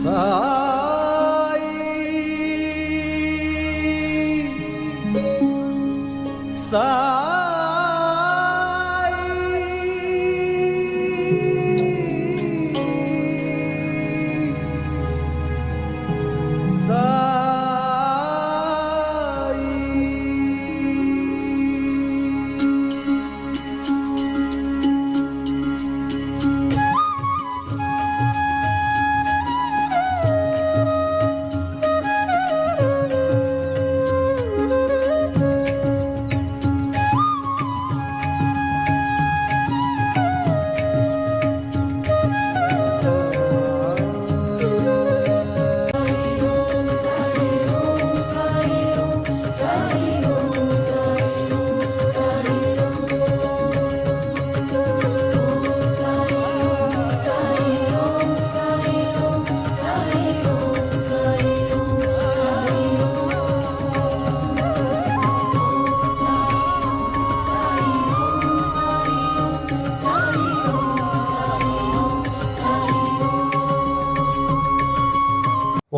சாய் சாய்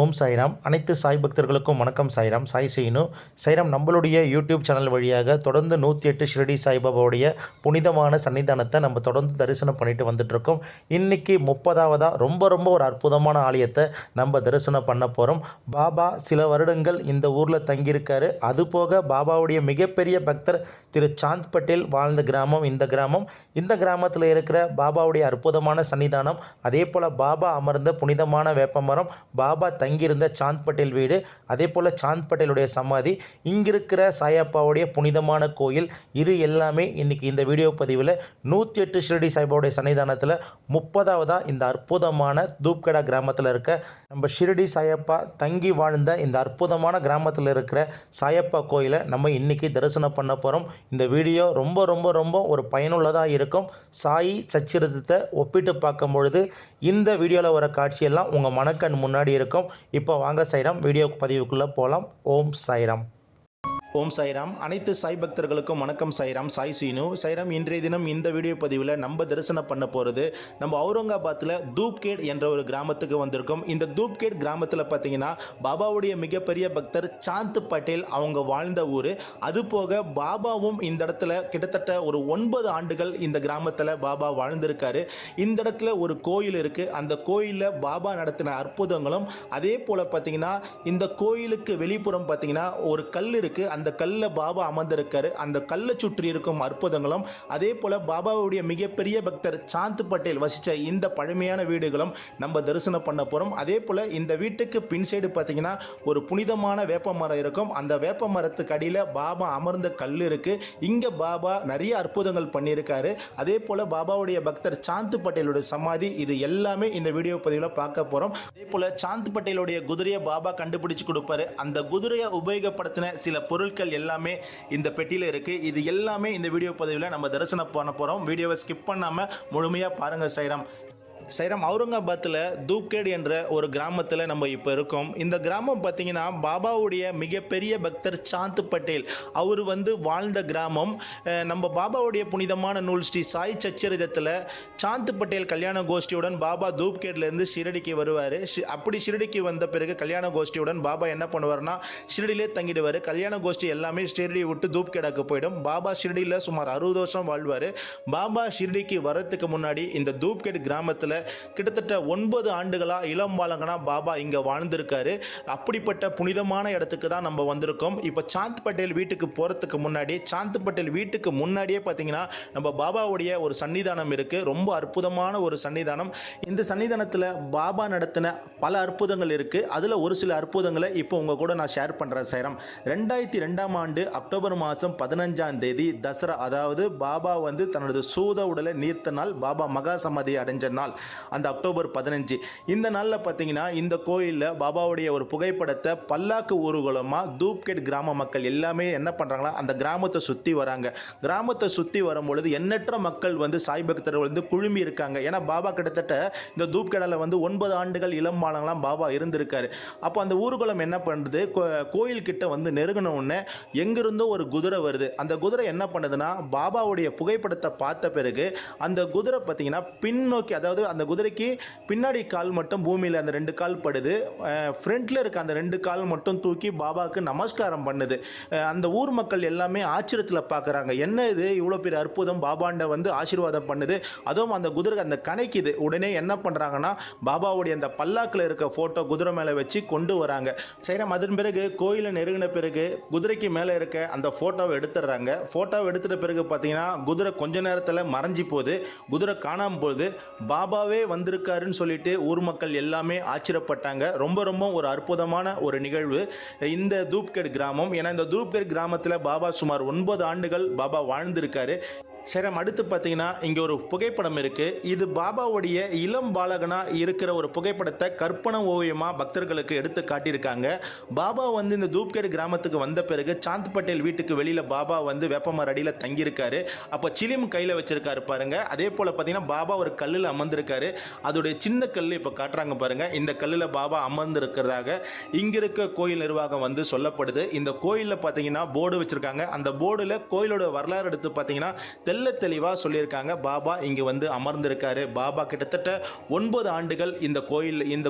ஓம் சாய்ராம். அனைத்து சாய் பக்தர்களுக்கும் வணக்கம். சாய்ராம். சாய் சீனு. சாய்ராம், நம்மளுடைய யூடியூப் சேனல் வழியாக தொடர்ந்து 108 ஷிரடி சாய்பாபாவுடைய புனிதமான சன்னிதானத்தை நம்ம தொடர்ந்து தரிசனம் பண்ணிட்டு வந்துட்டுருக்கோம். இன்றைக்கி 30ஆவதாக ரொம்ப ஒரு அற்புதமான ஆலயத்தை நம்ம தரிசனம் பண்ண போகிறோம். பாபா சில வருடங்கள் இந்த ஊரில் தங்கியிருக்காரு. அதுபோக பாபாவுடைய மிகப்பெரிய பக்தர் திரு சாந்த் பட்டேல் வாழ்ந்த கிராமம் இந்த கிராமத்தில் இருக்கிற பாபாவுடைய அற்புதமான சன்னிதானம், அதே போல் பாபா அமர்ந்த புனிதமான வேப்பமரம், பாபா தங்கியிருந்த சாந்த் பட்டேல் வீடு, அதே போல் சாந்த் பட்டேலுடைய சமாதி, இங்கிருக்கிற சாயப்பாவுடைய புனிதமான கோயில், இது எல்லாமே இன்றைக்கி இந்த வீடியோ பதிவில் 108 ஷிரடி சாய்பாவுடைய சன்னிதானத்தில் 30ஆவதாக இந்த அற்புதமான தூப்கடா கிராமத்தில் இருக்க நம்ம ஷிரடி சாயப்பா தங்கி வாழ்ந்த இந்த அற்புதமான கிராமத்தில் இருக்கிற சாயப்பா கோயிலை நம்ம இன்றைக்கி தரிசனம் பண்ண போகிறோம். இந்த வீடியோ ரொம்ப ஒரு பயனுள்ளதாக இருக்கும். சாயி சச்சரித்தத்தை ஒப்பிட்டு பார்க்கும் பொழுது இந்த வீடியோவில் வர காட்சியெல்லாம் உங்கள் மனக்கண் முன்னாடி இருக்கும். இப்போ வாங்க சாய்ராம், வீடியோ பதிவுக்குள்ளே போகலாம். ஓம் சாய்ராம். ஓம் சாய்ராம். அனைத்து சாய் பக்தர்களுக்கும் வணக்கம். சாய்ராம். சாய் சீனு. சாய்ராம், இன்றைய தினம் இந்த வீடியோ பதிவில் நம்ம தரிசனம் பண்ண போகிறது நம்ம அவுரங்காபாத்தில் தூப்கேட் என்ற ஒரு கிராமத்துக்கு வந்திருக்கோம். இந்த தூப்கேட் கிராமத்தில் பார்த்தீங்கன்னா பாபாவுடைய மிகப்பெரிய பக்தர் சாந்த் பட்டேல் அவங்க வாழ்ந்த ஊர். அதுபோக பாபாவும் இந்த இடத்துல கிட்டத்தட்ட ஒரு 9 ஆண்டுகள் இந்த கிராமத்தில் பாபா வாழ்ந்திருக்காரு. இந்த இடத்துல ஒரு கோயில் இருக்குது. அந்த கோயிலில் பாபா நடத்தின அற்புதங்களும், அதே போல் பார்த்தீங்கன்னா இந்த கோயிலுக்கு வெளிப்புறம் பார்த்தீங்கன்னா ஒரு கல் இருக்குது. அந்த கல்ல பாபா அமர்ந்திருக்காரு. அந்த கல்லை சுற்றி இருக்கும் அற்புதங்களும், அதே போல பாபாவுடைய மிகப்பெரிய பக்தர் சாந்த் பட்டேல் வசிச்ச இந்த பழமையான வீடுகளும் நம்ம தரிசனம் பண்ண போறோம். அதே போல இந்த வீட்டுக்கு பின் சைடு பார்த்தீங்கன்னா ஒரு புனிதமான வேப்ப மரம் இருக்கும். அந்த வேப்ப மரத்துக்கு அடியில் பாபா அமர்ந்த கல் இருக்கு. இங்க பாபா நிறைய அற்புதங்கள் பண்ணியிருக்காரு. அதே போல பாபாவுடைய பக்தர் சாந்த் பட்டேலுடைய சமாதி, இது எல்லாமே இந்த வீடியோ பதிவில் பார்க்க போறோம். அதே போல சாந்த் பட்டேலுடைய குதிரையை பாபா கண்டுபிடிச்சு கொடுப்பாரு. அந்த குதிரையை உபயோகப்படுத்தின சில பொருட்கள் எல்லாமே இந்த பெட்டியில் இருக்கு. இது எல்லாமே இந்த வீடியோ பதிவில் நம்ம தரிசனம் பண்ண போறோம். வீடியோவை ஸ்கிப் பண்ணாம முழுமையா பாருங்க. சாய்ராம். சாய்ராம், அவுரங்காபாத்தில் தூப்கேட் என்ற ஒரு கிராமத்தில் நம்ம இப்போ இருக்கோம். இந்த கிராமம் பார்த்தீங்கன்னா பாபாவுடைய மிகப்பெரிய பக்தர் சாந்த் பட்டேல் அவர் வாழ்ந்த கிராமம். நம்ம பாபாவுடைய புனிதமான நூல் ஸ்ரீ சாய் சச்சரிதத்தில் சாந்த் பட்டேல் கல்யாண கோஷ்டியுடன் பாபா தூப்கேட்லேருந்து ஷிரடிக்கு வருவார். அப்படி ஷிரடிக்கு வந்த பிறகு கல்யாண கோஷ்டியுடன் பாபா என்ன பண்ணுவார்னா ஷிரடியிலே தங்கிடுவார். கல்யாண கோஷ்டி எல்லாமே ஷிரடியை விட்டு தூப்கேடாக்கு போயிடும். பாபா ஷிரடியில் சுமார் 60 வருஷம் வாழ்வார். பாபா ஷிரடிக்கு வரத்துக்கு முன்னாடி இந்த தூப்கேட் கிராமத்தில் கிட்டத்தட்ட 9 ஆண்டுகளா இளம் பாலகனா பாபா இங்க வாழ்ந்திருக்காரு. அப்படிப்பட்ட புனிதமான இடத்துக்கு தான் நம்ம வந்திருக்கோம். இப்போ சாந்த் பட்டேல் வீட்டுக்கு போறதுக்கு முன்னாடி, சாந்த் பட்டேல் வீட்டுக்கு முன்னாடியே பார்த்தீங்கன்னா நம்ம பாபாவுடைய ஒரு சன்னிதானம் இருக்கு. ரொம்ப அற்புதமான ஒரு சன்னிதானம். இந்த சன்னிதானத்தில் பாபா நடத்தின பல அற்புதங்கள் இருக்கு. அதுல ஒரு சில அற்புதங்களை இப்போ உங்க கூட நான் ஷேர் பண்றேன். சாய்ராம், 2002ஆம் ஆண்டு அக்டோபர் மாதம் 15ஆம் தேதி தசரா, அதாவது பாபா தனது சூத உடலை நீர்த்த நாள், பாபா மகா சமாதி அடைஞ்ச நாள் அந்த அக்டோபர் 15. இந்த நாளில் பார்த்தீங்கன்னா இந்த கோயிலில் பாபாவுடைய ஒரு புகைப்படத்தை பல்லாக்கு ஊர்வலமாக தூப்கேட் கிராம மக்கள் எல்லாமே என்ன பண்ணுறாங்களா, அந்த கிராமத்தை சுற்றி வராங்க. கிராமத்தை சுற்றி வரும்பொழுது எண்ணற்ற மக்கள் சாய் பக்தர்கள் குழுமி இருக்காங்க. ஏன்னா பாபா கிட்டத்தட்ட இந்த தூப்கேடால 9 ஆண்டுகள் இளம் பாலங்களாம் பாபா இருந்திருக்காரு. அப்போ அந்த ஊர்வலம் என்ன பண்ணுறது, கோயில் கிட்ட நெருங்கின உடனே எங்கிருந்தோ ஒரு குதிரை வருது. அந்த குதிரை என்ன பண்ணுதுன்னா பாபாவுடைய புகைப்படத்தை பார்த்த பிறகு அந்த குதிரை பார்த்தீங்கன்னா பின்னோக்கி, அதாவது அந்த அந்த குதிரைக்கு பின்னாடி கால் மட்டும் பூமியில் அந்த 2 கால் படுது. ஃப்ரண்ட்டில் இருக்க அந்த 2 கால் மட்டும் தூக்கி பாபாவுக்கு நமஸ்காரம் பண்ணுது. அந்த ஊர் மக்கள் எல்லாமே ஆச்சரியத்தில் பார்க்குறாங்க. என்ன இது இவ்வளோ பெரிய அற்புதம், பாபாண்ட வந்து ஆசீர்வாதம் பண்ணுது, அதுவும் அந்த குதிரை அந்த கணைக்குது. உடனே என்ன பண்ணுறாங்கன்னா பாபாவுடைய அந்த பல்லாக்கில் இருக்க ஃபோட்டோ குதிரை மேலே வச்சு கொண்டு வராங்க. சரி, அதன் பிறகு கோயிலை நெருங்கின பிறகு குதிரைக்கு மேலே இருக்க அந்த ஃபோட்டோவை எடுத்துடுறாங்க. ஃபோட்டோவை எடுத்துட்ட பிறகு பார்த்தீங்கன்னா குதிரை கொஞ்ச நேரத்தில் மறைஞ்சி போகுது. குதிரை காணாமல் போகுது. பாபாவே வந்திருக்காருன்னு சொல்லிட்டு ஊர் மக்கள் எல்லாமே ஆச்சரியப்பட்டாங்க. ரொம்ப ரொம்ப ஒரு அற்புதமான ஒரு நிகழ்வு இந்த தூப்கேட் கிராமம். ஏன்னா இந்த தூப்கேட் கிராமத்தில் பாபா சுமார் 9 ஆண்டுகள் பாபா வாழ்ந்திருக்காரு. சரி, அடுத்து பார்த்தீங்கன்னா இங்கே ஒரு புகைப்படம் இருக்குது. இது பாபாவுடைய இளம் பாலகனாக இருக்கிற ஒரு புகைப்படத்தை கற்பனை ஓவியமாக பக்தர்களுக்கு எடுத்து காட்டியிருக்காங்க. பாபா வந்து இந்த தூப்கேட் கிராமத்துக்கு வந்த பிறகு சாந்த் பட்டேல் வீட்டுக்கு வெளியில் பாபா வந்து வேப்பமர அடியில் தங்கியிருக்காரு. அப்போ சிலிம் கையில் வச்சிருக்காரு பாருங்க. அதே போல் பார்த்தீங்கன்னா பாபா ஒரு கல்லில் அமர்ந்திருக்காரு. அதோடைய சின்ன கல் இப்போ காட்டுறாங்க பாருங்க. இந்த கல்லில் பாபா அமர்ந்திருக்கிறதாக இங்கே இருக்க கோயில் நிர்வாகம் வந்து சொல்லப்படுது. இந்த கோயிலில் பார்த்தீங்கன்னா போர்டு வச்சிருக்காங்க. அந்த போர்டில் கோயிலோட வரலாறு எடுத்து பார்த்தீங்கன்னா தெளிவாக சொல்லியிருக்காங்க. பாபா இங்கே வந்து அமர்ந்திருக்காரு. பாபா கிட்டத்தட்ட 9 ஆண்டுகள் இந்த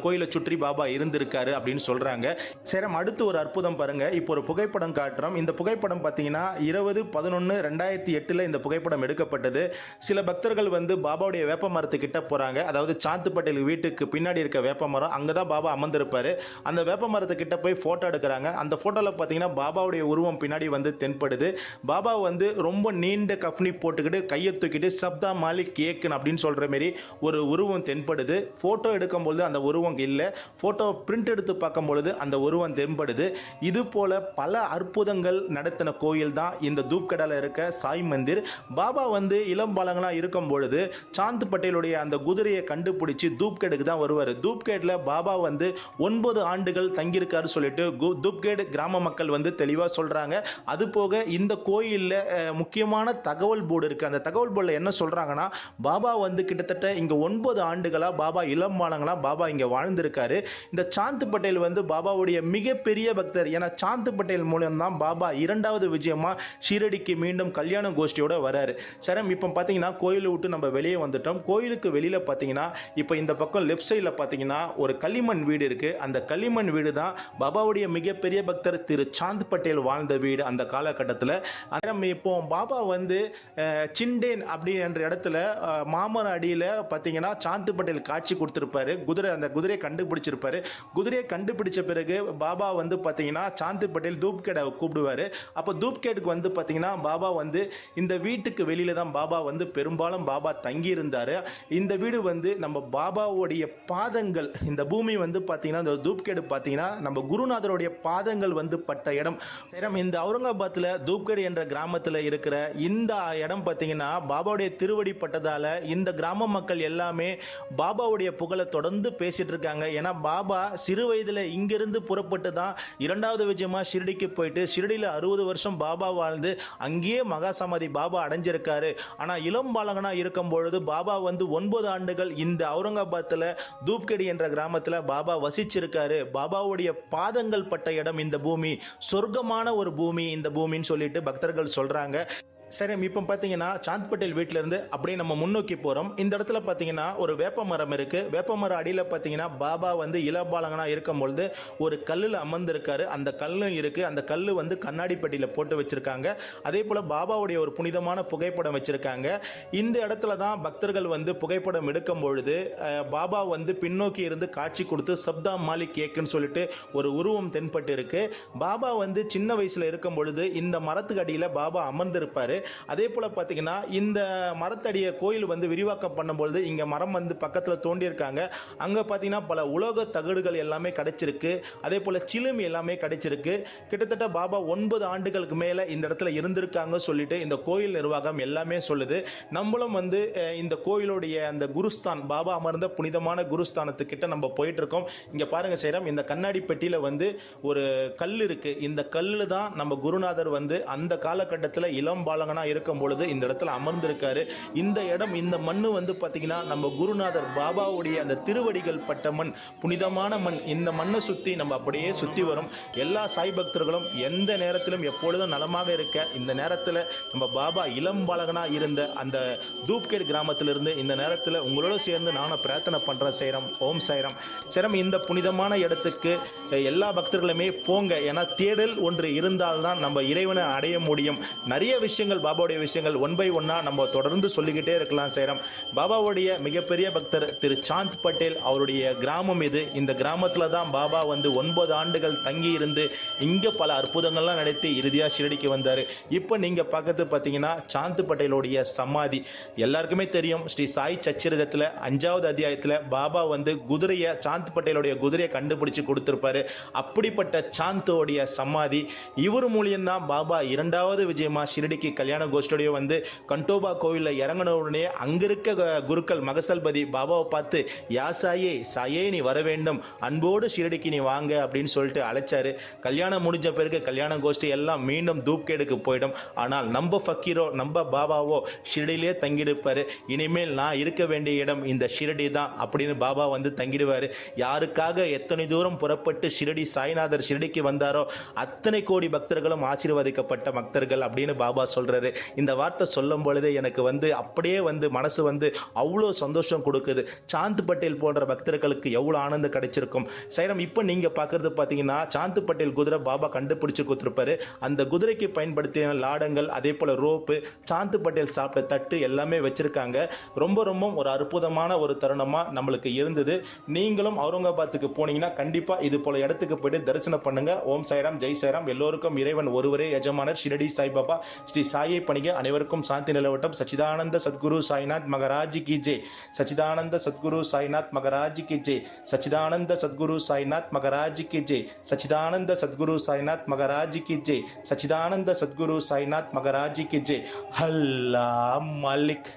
கோயிலை சுற்றி பாபா இருந்திருக்காரு அப்படின்னு சொல்றாங்க. சரி, அடுத்து ஒரு அற்புதம் பாருங்க. இப்போ ஒரு புகைப்படம் காட்டுறோம். இந்த புகைப்படம் பார்த்தீங்கன்னா 20/11/2008 இந்த புகைப்படம் எடுக்கப்பட்டது. சில பக்தர்கள் வந்து பாபாவுடைய வேப்ப மரத்துக்கிட்ட போறாங்க. அதாவது சாந்த் பட்டேல் வீட்டுக்கு பின்னாடி இருக்க வேப்ப மரம், அங்கே தான் பாபா அமர்ந்திருப்பாரு. அந்த வேப்ப மரத்துக்கிட்ட போய் போட்டோ எடுக்கிறாங்க. அந்த போட்டோவில் பார்த்தீங்கன்னா பாபாவுடைய உருவம் பின்னாடி வந்து தென்படுது. பாபா வந்து ரொம்ப நீண்ட கஃப்னி போட்டுக்கிட்டு கையை தூக்கிட்டு சப்தா மாலிக் ஏக்கன் அப்படின்னு சொல்கிற மாரி ஒரு உருவம் தென்படுது. ஃபோட்டோ எடுக்கும்போது அந்த உருவம் இல்லை. ஃபோட்டோ பிரிண்ட் எடுத்து பார்க்கும்பொழுது அந்த உருவம் தென்படுது. இது போல பல அற்புதங்கள் நடத்தின கோயில் தான் இந்த தூப்கேடில் இருக்க சாய் மந்திர். பாபா வந்து இளம் பாலங்களாக இருக்கும் பொழுது சாந்த் பட்டேலுடைய அந்த குதிரையை கண்டுபிடிச்சி தூப்கேடுக்கு தான் வருவார். தூப்கேடில் பாபா வந்து 9 ஆண்டுகள் தங்கியிருக்காரு சொல்லிட்டு தூப்கேட் கிராம மக்கள் வந்து தெளிவாக சொல்கிறாங்க. அது போக இந்த கோயிலில் முக்கியமான தகவல் போர்டு இருக்குது. அந்த தகவல் போர்டில் என்ன சொல்கிறாங்கன்னா பாபா வந்து கிட்டத்தட்ட இங்கே 9 ஆண்டுகளாக பாபா இளம் பாலங்களாக பாபா இங்கே வாழ்ந்திருக்காரு. இந்த சாந்த் பட்டேல் வந்து பாபாவுடைய மிகப்பெரிய பக்தர். ஏன்னா சாந்த் பட்டேல் மூலம் தான் பாபா 2வது விஜயமாக ஷீரடிக்கு மீண்டும் கல்யாண கோஷ்டியோட வராரு. சரி, இப்போ பார்த்தீங்கன்னா கோயிலை விட்டு நம்ம வெளியே வந்துட்டோம். கோயிலுக்கு வெளியில் பார்த்தீங்கன்னா இப்போ இந்த பக்கம் லெஃப்ட் சைடில் பார்த்தீங்கன்னா ஒரு களிமண் வீடு இருக்குது. அந்த களிமண் வீடு தான் பாபாவுடைய மிகப்பெரிய பக்தர் திரு சாந்த் பட்டேல் வாழ்ந்த வீடு அந்த காலகட்டத்தில். இப்போ பாபா வந்து சிண்டேன் அப்படின்ற இடத்துல மாமர அடியில் பார்த்தீங்கன்னா சாந்த் பட்டேல் காட்சி கொடுத்துருப்பாரு. அந்த குதிரையை கண்டுபிடிச்சிருப்பாரு. குதிரையை கண்டுபிடிச்ச பிறகு பாபா வந்து பார்த்தீங்கன்னா சாந்த் பட்டேல் தூப்கேடை கூப்பிடுவார். அப்போ தூப்கேடுக்கு வந்து பார்த்தீங்கன்னா பாபா வந்து இந்த வீட்டுக்கு வெளியில தான் பாபா வந்து பெரும்பாலும் பாபா தங்கி இருந்தார். இந்த வீடு வந்து நம்ம பாபாவுடைய பாதங்கள், இந்த பூமி வந்து பார்த்தீங்கன்னா இந்த தூப்கேடு பார்த்தீங்கன்னா நம்ம குருநாதருடைய பாதங்கள் வந்து பட்ட இடம். இந்த அவுரங்காபாத்தில் தூப்கேடு என்ற கிராமத்தில் இருக்கிற இந்த இடம் பார்த்தீங்கன்னா பாபாவுடைய திருவடி பட்டதால இந்த கிராம மக்கள் எல்லாமே பாபாவுடைய புகழை தொடர்ந்து பேசிட்டு இருக்காங்க. ஏன்னா பாபா சிறு வயதில் இங்கிருந்து புறப்பட்டு தான் 2வது விஜயமா ஷிரடிக்கு போயிட்டு ஷிரடியில் 60 வருஷம் பாபா வாழ்ந்து அங்கேயே மகா சமாதி பாபா அடைஞ்சிருக்காரு. ஆனால் இளம் பாலகனா இருக்கும் பொழுது பாபா வந்து 9 ஆண்டுகள் இந்த அவுரங்காபாத்தில் தூப்கேடி என்ற கிராமத்தில் பாபா வசிச்சிருக்காரு. பாபாவுடைய பாதங்கள் பட்ட இடம் இந்த பூமி, சொர்க்கமான ஒரு பூமி இந்த பூமின்னு சொல்லிட்டு பக்தர்கள் சொல்றாங்க. சரி, இப்போ பார்த்தீங்கன்னா சாந்த் பட்டேல் வீட்டிலேருந்து அப்படியே நம்ம முன்னோக்கி போகிறோம். இந்த இடத்துல பார்த்தீங்கன்னா ஒரு வேப்ப மரம் இருக்குது. வேப்ப மரம் அடியில் பார்த்தீங்கன்னா பாபா வந்து இளபாலகனாக இருக்கும் பொழுது ஒரு கல்லில் அமர்ந்திருக்காரு. அந்த கல்லும் இருக்குது. அந்த கல் வந்து கண்ணாடி பெட்டியில் போட்டு வச்சுருக்காங்க. அதே போல் பாபாவுடைய ஒரு புனிதமான புகைப்படம் வச்சுருக்காங்க. இந்த இடத்துல தான் பக்தர்கள் வந்து புகைப்படம் எடுக்கும் பொழுது பாபா வந்து பின்னோக்கி இருந்து காட்சி கொடுத்து சப்தா மாலிக் ஏக்குன்னு சொல்லிட்டு ஒரு உருவம் தென்பட்டு இருக்கு. பாபா வந்து சின்ன வயசில் இருக்கும் பொழுது இந்த மரத்துக்கு அடியில் பாபா அமர்ந்திருப்பார். அதே போல பார்த்தீங்கன்னா இந்த மரத்தடிய கோயில் வந்து விரிவாக்கம் பண்ணும்போது இங்க மரம் வந்து பக்கத்தில் தோண்டியிருக்காங்க. அங்க பார்த்தீங்கன்னா பல உலோக தகடுகள் எல்லாமே கிடைச்சிருக்கு. அதே போல சிலுமி எல்லாமே கிடைச்சிருக்கு. கிட்டத்தட்ட பாபா 9 ஆண்டுகளுக்கு மேல இந்த இடத்துல இருந்திருக்காங்க சொல்லிட்டு இந்த கோயில் நிர்வாகம் எல்லாமே சொல்லுது. நம்மளும் வந்து இந்த கோயிலுடைய அந்த குருஸ்தான், பாபா அமர்ந்த புனிதமான குருஸ்தானத்துக்கிட்ட நம்ம போயிட்டு இருக்கோம். இங்க பாருங்க சேரம், இந்த கண்ணாடி பெட்டியில வந்து ஒரு கல் இருக்கு. இந்த கல்லு தான் நம்ம குருநாதர் வந்து அந்த காலகட்டத்தில் இளம் பாலம் இளம்பாலகனாக இருக்கும் பொழுது இந்த இடத்துல அமர்ந்திருக்காரு. இந்த இடம், இந்த மண்ணு வந்து பார்த்தீங்கன்னா நம்ம குருநாதர் பாபாவுடைய அந்த திருவடிகள் பட்ட மண், புனிதமான மண். இந்த மண்ணை சுற்றி நம்ம அப்படியே சுற்றி வரும். எல்லா சாய் பக்தர்களும் எந்த நேரத்திலும் எப்பொழுதும் நலமாக இருக்க, இந்த நேரத்தில் நம்ம பாபா இளம்பாலகனாக இருந்த அந்த தூப்கேட் கிராமத்திலிருந்து இந்த நேரத்தில் உங்களோட சேர்ந்து நானும் பிரார்த்தனை பண்ணுறேன். சைரம், ஓம் சைரம். சைரம், இந்த புனிதமான இடத்துக்கு எல்லா பக்தர்களுமே போங்க. ஏன்னா தேடல் ஒன்று இருந்தால்தான் நம்ம இறைவனை அடைய முடியும். நிறைய விஷயங்கள், பாபாவுடைய விஷயங்கள் ஒன் பை ஒன்னா நம்ம தொடர்ந்து சொல்லிக்கிட்டே இருக்கலாம். சைரம், பாபாவுடைய மிகப்பெரிய பக்தர் திரு சாந்த் பட்டேல், அவருடைய கிராமம் இது. இந்த கிராமத்தில் தான் பாபா வந்து 9 ஆண்டுகள் தங்கி இருந்து இங்கே பல அற்புதங்கள்லாம் நடத்தி இறுதியாக ஷிரடிக்கு வந்தார். இப்போ நீங்கள் பார்க்கறது பார்த்தீங்கன்னா சாந்த் பட்டேலுடைய சமாதி. எல்லாருக்குமே தெரியும், ஸ்ரீ சாய் சச்சரிதத்தில் 5வது அத்தியாயத்தில் பாபா வந்து குதிரையை, சாந்த் பட்டேலுடைய குதிரையை கண்டுபிடிச்சு கொடுத்துருப்பாரு. அப்படிப்பட்ட சாந்தோடைய சமாதி இவர் மூலியம்தான் பாபா 2வது விஜயமா ஷிரடிக்கு கல்யாண கோஷ்டியோட வந்து கண்டோபா கோவிலில் இறங்கின உடனே அங்க இருக்க குருக்கள் மகசல்பதி பாபாவை பார்த்து, யா சாயே, சாயே நீ வர வேண்டும், அன்போடு ஷிரடிக்கு நீ வாங்க அப்படின்னு சொல்லிட்டு அழைச்சாரு. கல்யாணம் முடிஞ்ச பிறகு கல்யாண கோஷ்டி எல்லாம் மீண்டும் தூப்கேடுக்கு போயிடும். ஆனால் நம்ம ஃபக்கீரோ, நம்ம பாபாவோ ஷிரடியிலே தங்கியிருப்பாரு. இனிமேல் நான் இருக்க வேண்டிய இடம் இந்த ஷிரடி தான் அப்படின்னு பாபா வந்து தங்கிடுவார். யாருக்காக எத்தனை தூரம் புறப்பட்டு ஷிரடி சாய்நாதர் ஷிரடிக்கு வந்தாரோ அத்தனை கோடி பக்தர்களும் ஆசீர்வதிக்கப்பட்ட பக்தர்கள் அப்படின்னு பாபா சொல்றாரு. இந்த வார்த்தை சொல்லும் பொழுது எனக்கு வந்து அப்படியே வந்து மனசு வந்து அவ்வளோ சந்தோஷம் கொடுக்குது. சாந்த் பட்டேல் போன்ற பக்தர்களுக்கு எவ்வளோ ஆனந்தம் கிடைச்சிருக்கும். சைரம், இப்போ நீங்க பார்க்கறது பார்த்தீங்கன்னா சாந்த் பட்டேல் குதிரை பாபா கண்டுபிடிச்சு கொடுத்துருப்பாரு. அந்த குதிரைக்கு பயன்படுத்தின லாடங்கள், அதே போல ரோப்பு, சாந்த் பட்டேல் சாப்பிட்ட தட்டு எல்லாமே வச்சிருக்காங்க. ரொம்ப ஒரு அற்புதமான ஒரு தருணமா நம்மளுக்கு இருந்தது. நீங்களும் அவுரங்காபாத்துக்கு போனீங்கன்னா கண்டிப்பா இது போல இடத்துக்கு போயிட்டு தரிசனம் பண்ணுங்க. ஓம் சாய்ராம், ஜெய் சாய்ராம். எல்லோருக்கும் இறைவன் ஒருவரே எஜமானர், ஷிரடி சாய்பாபா. ஸ்ரீ சாயை பணிக அனைவருக்கும் சாந்தி நிலவட்டம். சச்சிதானந்த சத்குரு சாய்நாத் மகராஜ் கி ஜெய். சச்சிதானந்த சத்குரு சாய்நாத் மகராஜ் கி ஜெய். சச்சிதானந்த சத்குரு சாய்நாத் மகராஜ் கி ஜெய். சச்சிதானந்த சத்குரு சாய்நாத் மகராஜ் கி ஜெய். சச்சிதானந்த சத்குரு சாய்நாத் மகராஜ் கி ஜெய். அல்லா மலிக்.